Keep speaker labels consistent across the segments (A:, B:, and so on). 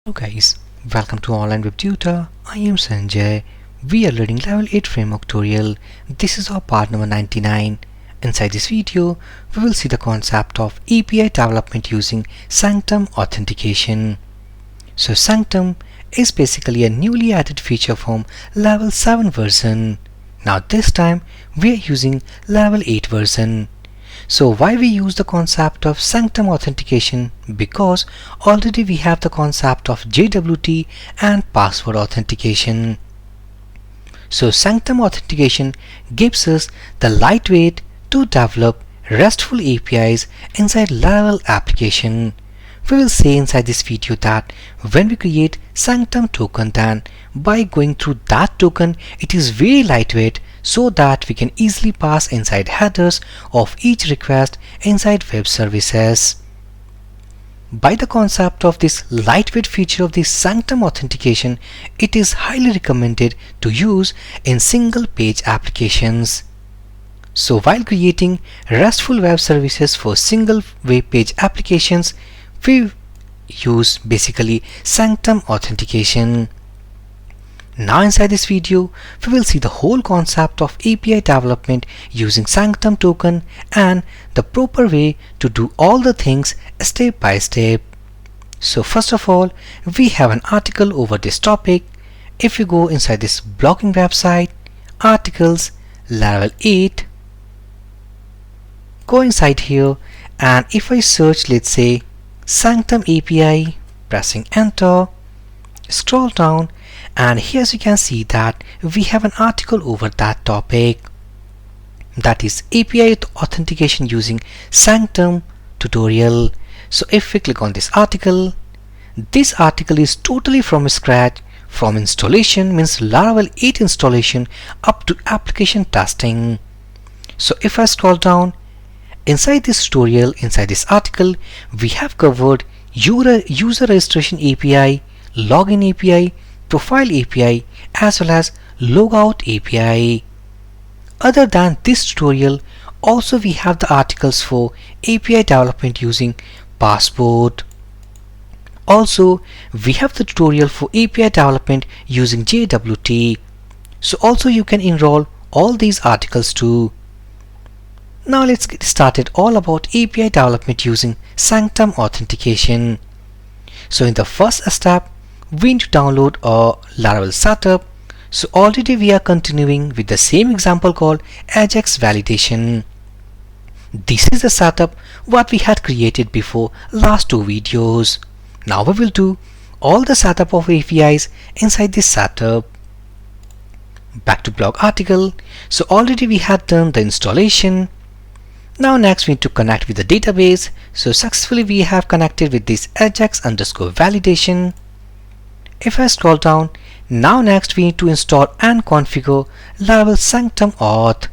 A: Hello guys, welcome to Online Web Tutor. I am Sanjay. We are learning Level 8 Framework tutorial. This is our part number 99. Inside this video, we will see the concept of API development using Sanctum Authentication. So Sanctum is basically a newly added feature from Level 7 version. Now this time, we are using Level 8 version. So why we use the concept of Sanctum Authentication? Because already we have the concept of JWT and password authentication. So Sanctum Authentication gives us the lightweight to develop RESTful APIs inside Laravel application. We will say inside this video that when we create Sanctum token, then by going through that token, it is very lightweight so that we can easily pass inside headers of each request inside web services. By the concept of this lightweight feature of this Sanctum Authentication, it is highly recommended to use in single page applications. So while creating RESTful web services for single web page applications, we use basically Sanctum Authentication. Now inside this video, we will see the whole concept of API development using Sanctum token and the proper way to do all the things step by step. So first of all, we have an article over this topic. If you go inside this blogging website, articles, Laravel 8, go inside here, and if I search, let's say Sanctum API, pressing enter, scroll down, and here as you can see that we have an article over that topic, that is API authentication using Sanctum tutorial. So if we click on this article is totally from scratch, from installation, means Laravel 8 installation, up to application testing. So if I scroll down, inside this tutorial, inside this article, we have covered user registration API, login API, profile API, as well as logout API. Other than this tutorial, also we have the articles for API development using Passport. Also, we have the tutorial for API development using JWT. So also you can enroll all these articles too. Now let's get started all about API development using Sanctum Authentication. So in the first step, we need to download a Laravel setup. So already we are continuing with the same example called Ajax validation. This is the setup what we had created before last two videos. Now we will do all the setup of APIs inside this setup. Back to blog article. So already we had done the installation. Now next we need to connect with the database. So successfully we have connected with this Ajax underscore validation. If I scroll down, now next we need to install and configure Laravel Sanctum Auth.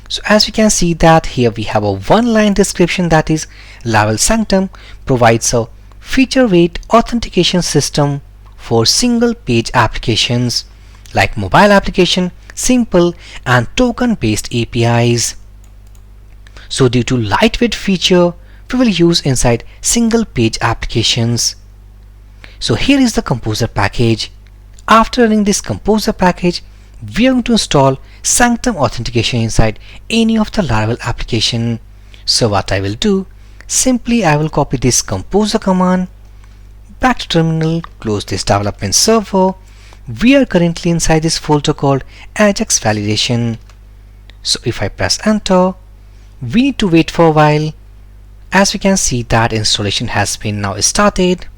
A: So as you can see that here we have a one-line description, that is Laravel Sanctum provides a feature-weight authentication system for single page applications like mobile application, simple and token-based APIs. So due to lightweight feature, we will use inside single page applications. So here is the composer package. After running this composer package, we are going to install Sanctum Authentication inside any of the Laravel application. So what I will do, simply I will copy this composer command, back to terminal, close this development server. We are currently inside this folder called Ajax validation. So if I press enter, we need to wait for a while. As we can see that installation has been now started.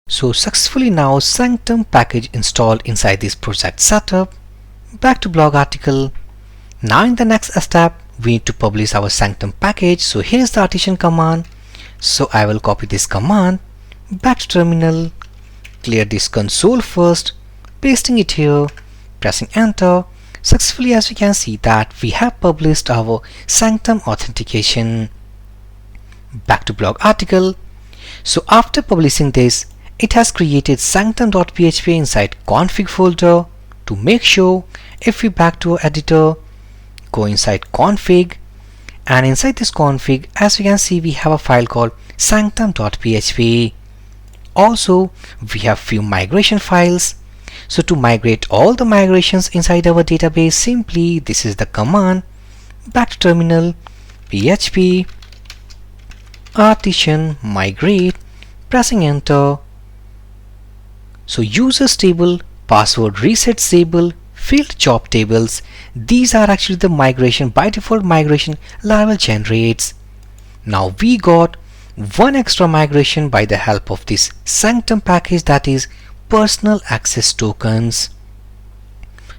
A: So successfully now Sanctum package installed inside this project setup. Back to blog article. Now in the next step, we need to publish our Sanctum package. So here is the artisan command. So I will copy this command, back to terminal, clear this console first, pasting it here, pressing enter. Successfully as we can see that we have published our Sanctum Authentication. Back to blog article. So after publishing this, it has created sanctum.php inside config folder. To make sure, if we back to our editor, go inside config, And inside this config, as you can see, we have a file called sanctum.php. Also, we have few migration files. So to migrate all the migrations inside our database, simply this is the command: back to terminal, php artisan migrate, pressing enter. So users table, password reset table, field job tables, these are actually the migration, by default migration Laravel generates. Now we got one extra migration by the help of this Sanctum package, that is personal access tokens.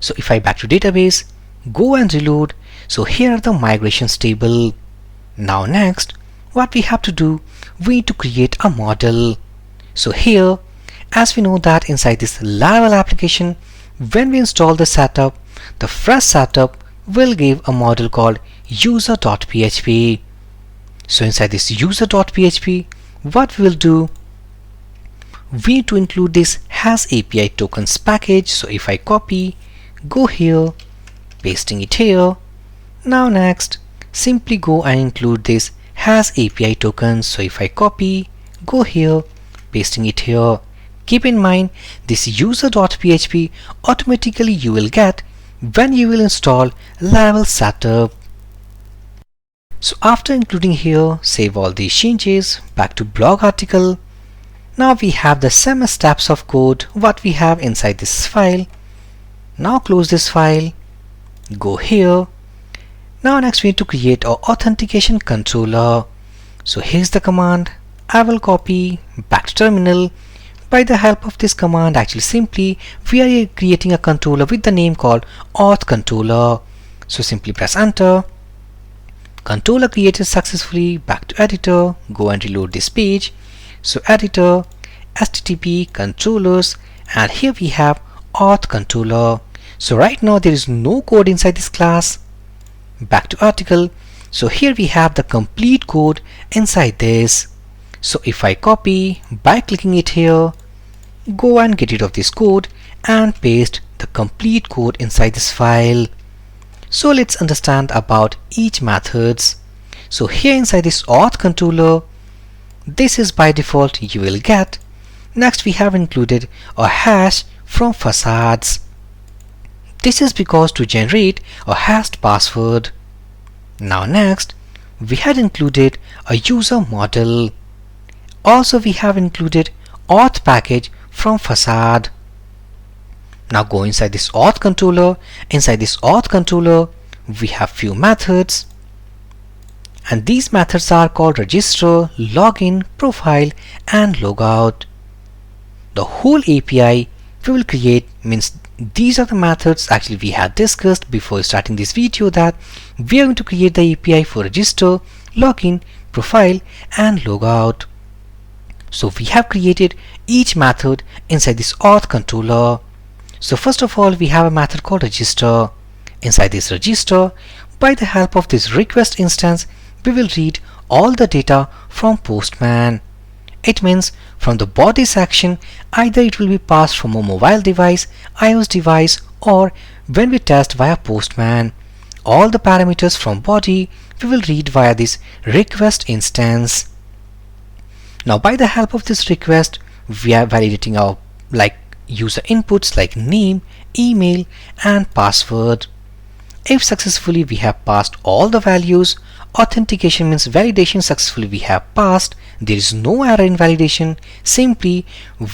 A: So if I back to database, go and reload, so here are the migrations table. Now next, what we have to do, we need to create a model. So here, as we know that inside this Laravel application, when we install the setup, the fresh setup will give a model called user.php. So inside this user.php, what we will do, we need to include this has API tokens package. So if I copy, go here, pasting it here. Now next, simply go and include this has API tokens. So if I copy, go here, pasting it here. Keep in mind, this user.php automatically you will get when you will install Laravel setup. So after including here, save all these changes, back to blog article. Now we have the same steps of code what we have inside this file. Now close this file, go here. Now next we need to create our authentication controller. So here's the command. I will copy, back to terminal. By the help of this command, actually simply we are creating a controller with the name called Auth controller. So simply press enter. Controller created successfully. Back to editor, go and reload this page. So editor, http controllers, and here we have Auth controller. So right now there is no code inside this class. Back to article. So here we have the complete code inside this. So if I copy by clicking it here, go and get rid of this code and paste the complete code inside this file. So let's understand about each methods. So here inside this auth controller, this is by default you will get. Next we have included a hash from facades. This is because to generate a hashed password. Now next, we had included a user model. Also we have included auth package from facade. Now go inside this auth controller. Inside this auth controller, we have few methods. And these methods are called register, login, profile, and logout. The whole API we will create means these are the methods actually we had discussed before starting this video, that we are going to create the API for register, login, profile, and logout. So we have created each method inside this auth controller. So first of all, we have a method called register. Inside this register, by the help of this request instance, we will read all the data from Postman. It means from the body section, either it will be passed from a mobile device, iOS device, or when we test via Postman. All the parameters from body we will read via this request instance. Now by the help of this request, we are validating our user inputs like name, email, and password. If successfully we have passed all the values, authentication means validation successfully we have passed, there is no error in validation, simply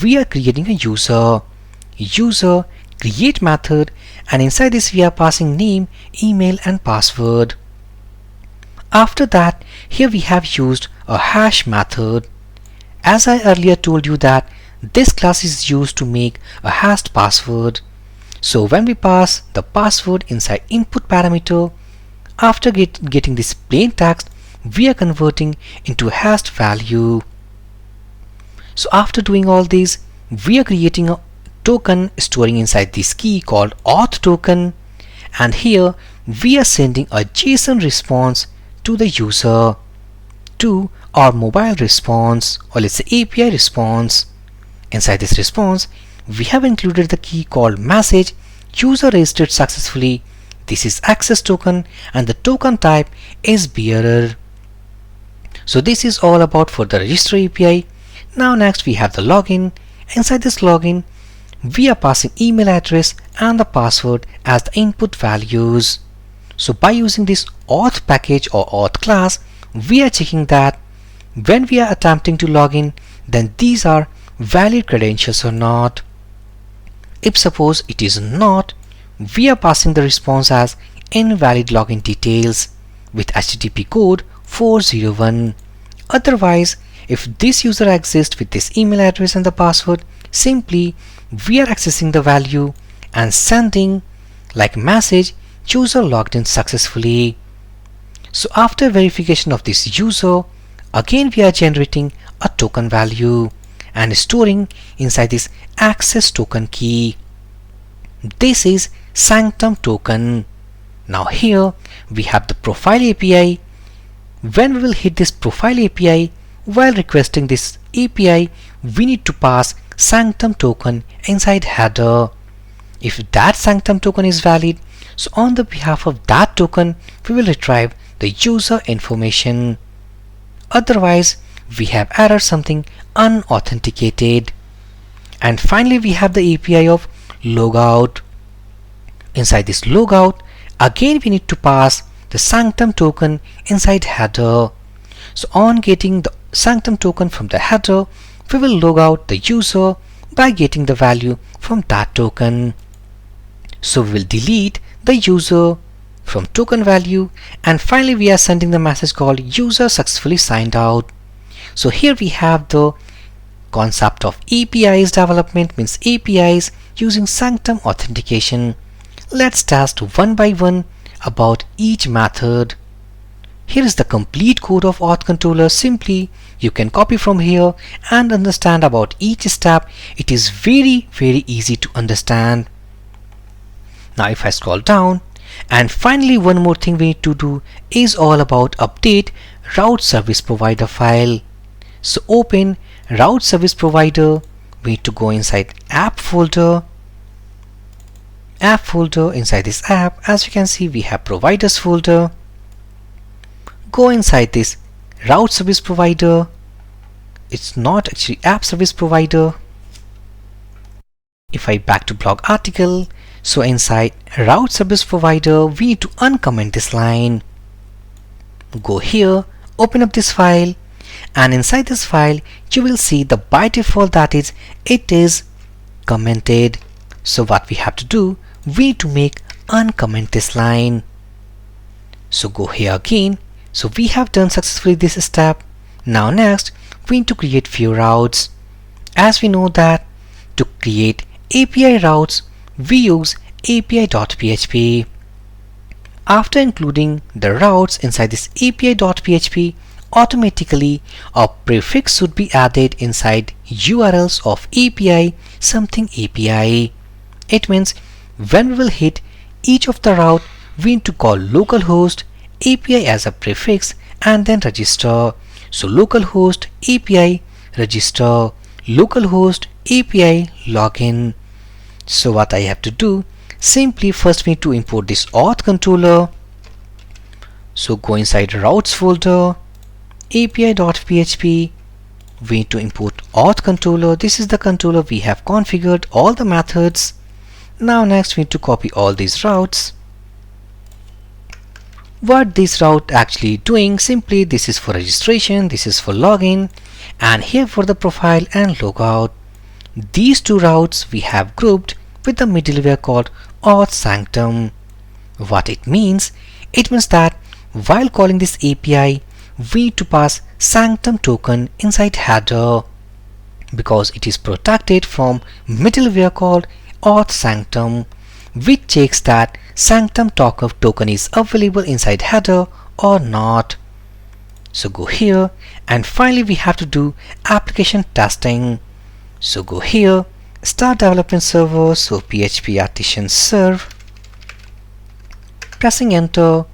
A: we are creating a user create method, and inside this we are passing name, email, and password. After that, here we have used a hash method. As I earlier told you that this class is used to make a hashed password. So when we pass the password inside input parameter, after getting this plain text, we are converting into a hashed value. So after doing all this, we are creating a token storing inside this key called auth token, and here we are sending a JSON response to the user, to our mobile response, or let's say API response. Inside this response, we have included the key called message user registered successfully This is access token and the token type is bearer. So this is all about for the register API. Now next we have the login. Inside this login, we are passing email address and the password as the input values. So by using this auth package or auth class, we are checking that when we are attempting to log in, then these are valid credentials or not. If suppose it is not, we are passing the response as invalid login details with HTTP code 401. Otherwise, if this user exists with this email address and the password, simply we are accessing the value and sending like message user logged in successfully. So after verification of this user, again we are generating a token value and storing inside this access token key. This is Sanctum token. Now here we have the profile API. When we will hit this profile API, while requesting this API, we need to pass Sanctum token inside header. If that Sanctum token is valid, so on the behalf of that token, we will retrieve the user information. Otherwise, we have error something unauthenticated. And finally, we have the API of logout. Inside this logout, again we need to pass the Sanctum token inside header. So on getting the Sanctum token from the header, we will log out the user by getting the value from that token. So we will delete the user from token value, and finally we are sending the message called user successfully signed out. So here we have the concept of APIs development, means APIs using Sanctum Authentication. Let's test one by one about each method. Here is the complete code of Auth controller. Simply you can copy from here and understand about each step. It is very easy to understand. Now if I scroll down, and finally one more thing we need to do is all about update route service provider file. So open route service provider, we need to go inside app folder. Inside this app, as you can see, we have providers folder. Go inside this route service provider. It's not actually app service provider. If I back to blog article, so inside route service provider, we need to uncomment this line. Go here, open up this file, and inside this file you will see the by default that is it is commented. So what we have to do, we need to make uncomment this line. So go here again. So we have done successfully this step. Now next we need to create few routes. As we know that to create API routes, we use api.php. After including the routes inside this api.php, automatically a prefix should be added inside URLs of API something API. It means when we will hit each of the route, we need to call localhost API as a prefix and then register. So localhost API register, localhost API login. So what I have to do, simply first we need to import this auth controller. So go inside routes folder, api.php, we need to import auth controller. This is the controller we have configured all the methods. Now next we need to copy all these routes. What this route actually doing, simply this is for registration, this is for login, and here for the profile and logout. These two routes we have grouped with the middleware called Auth Sanctum. What it means? It means that while calling this API, we need to pass Sanctum token inside header because it is protected from middleware called Auth Sanctum, which checks that Sanctum token is available inside header or not. So go here, and finally we have to do application testing. So go here, start development server, so PHP artisan serve, pressing enter.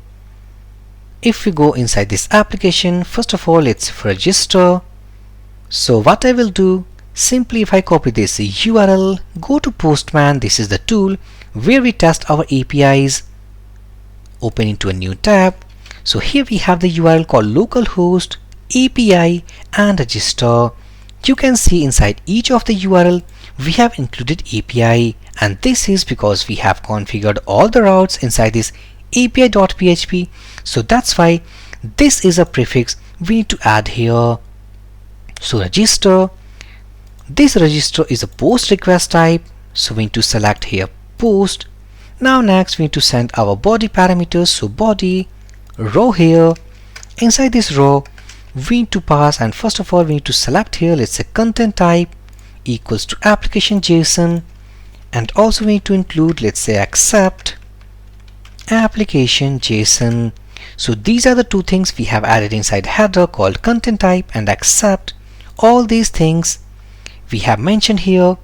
A: If we go inside this application, first of all let's register. So what I will do, simply if I copy this URL, go to Postman, this is the tool where we test our APIs. open into a new tab. So here we have the URL called localhost API and register. You can see inside each of the URL we have included API, and this is because we have configured all the routes inside this API.php. So that's why this is a prefix we need to add here. So register, this register is a post request type, so we need to select here post. Now next we need to send our body parameters, so body row here. Inside this row we need to pass, and first of all we need to select here, let's say content type equals to application JSON, and also we need to include, let's say, accept application JSON. So these are the two things we have added inside header called content type and accept. All these things we have mentioned here.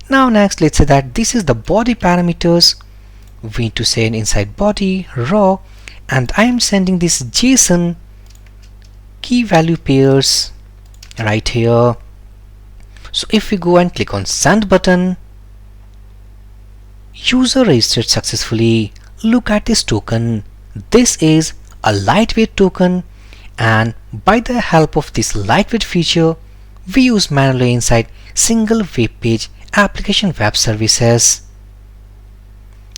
A: Now next let's say that this is the body parameters we need to send inside body row, and I am sending this JSON key value pairs right here. So if we go and click on send button, user registered successfully. Look at this token. This is a lightweight token, and by the help of this lightweight feature we use manually inside single web page application web services.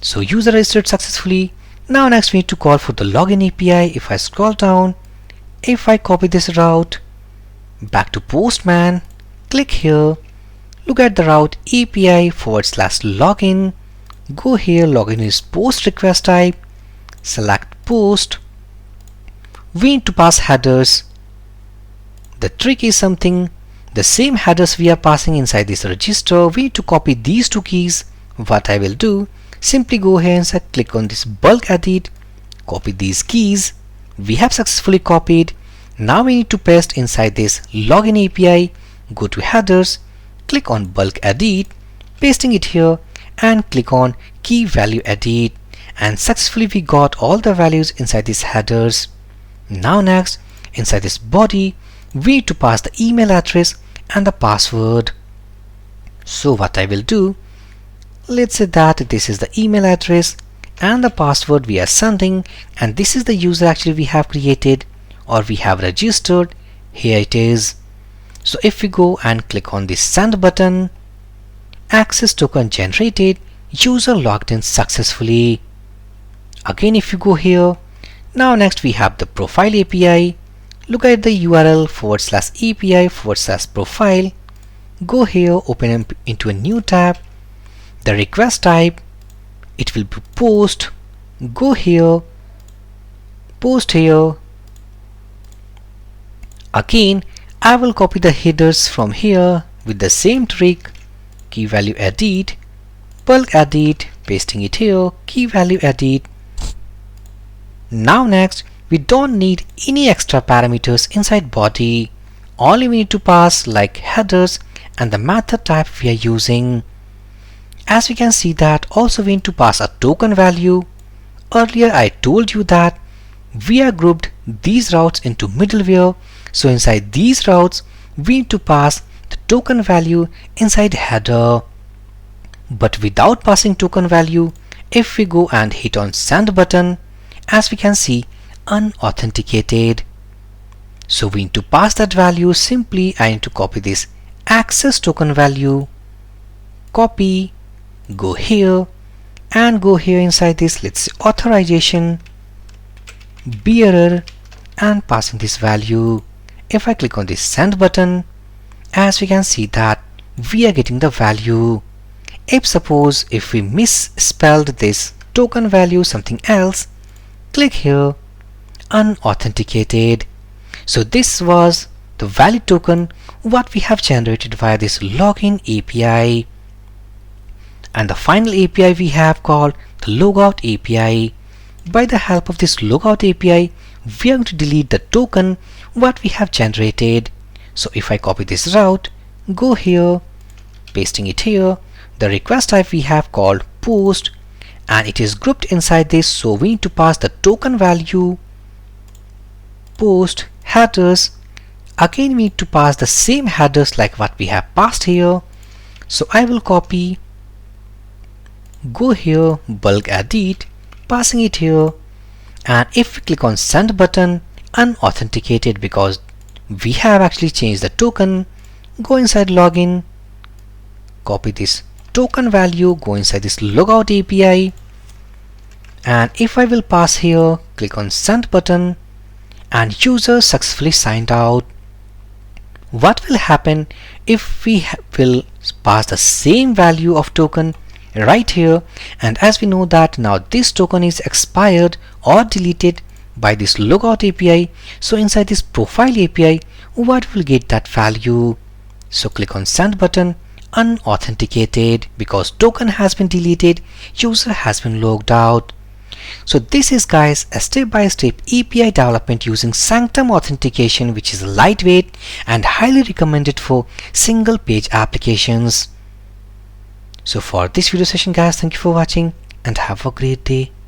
A: So user registered successfully. Now next we need to call for the login API. If I scroll down, if I copy this route back to Postman, click here, look at the route API/login, go here, login is post request type, select post. We need to pass headers. The trick is something, the same headers we are passing inside this register, we need to copy these two keys. What I will do, simply go here and click on this bulk edit, copy these keys. We have successfully copied. Now we need to paste inside this login API. Go to headers, click on bulk edit, pasting it here, and click on key value edit, and successfully we got all the values inside these headers. Now next, inside this body we need to pass the email address and the password. So what I will do, let's say that this is the email address and the password we are sending, and this is the user actually we have created or we have registered. Here it is. So if we go and click on this send button, access token generated, user logged in successfully. Again if you go here, now next we have the profile API. Look at the URL /API/profile. Go here, open into a new tab. The request type, it will be post. Go here, post here. Again I will copy the headers from here with the same trick, key value edit, bulk edit, pasting it here, key value edit. Now next we don't need any extra parameters inside body. Only we need to pass like headers and the method type we are using. As we can see that also we need to pass a token value. Earlier I told you that we are grouped these routes into middleware. So inside these routes we need to pass the token value inside header. But without passing token value, if we go and hit on send button, as we can see, unauthenticated. So we need to pass that value. Simply I need to copy this access token value, copy, go here and go here inside this, let's say authorization bearer, and passing this value. If I click on this send button, as we can see that we are getting the value. If we misspelled this token value something else, click here, unauthenticated. So this was the valid token what we have generated via this login API. And the final API we have called the logout API. By the help of this logout API, we are going to delete the token what we have generated. So if I copy this route, go here, pasting it here, the request type we have called post, and it is grouped inside this, so we need to pass the token value, post, headers. Again we need to pass the same headers like what we have passed here. So I will copy, go here, bulk edit, passing it here, And if we click on send button, unauthenticated, because we have actually changed the token, go inside login, copy this token value, go inside this logout API, and if I will pass here, click on send button, and user successfully signed out. What will happen if we will pass the same value of token right here, and as we know that now this token is expired or deleted by this logout API, so inside this profile API what will get that value? So click on send button, unauthenticated, because token has been deleted, user has been logged out. So this is, guys, a step-by-step API development using Sanctum Authentication, which is lightweight and highly recommended for single page applications. So for this video session, guys, thank you for watching and have a great day.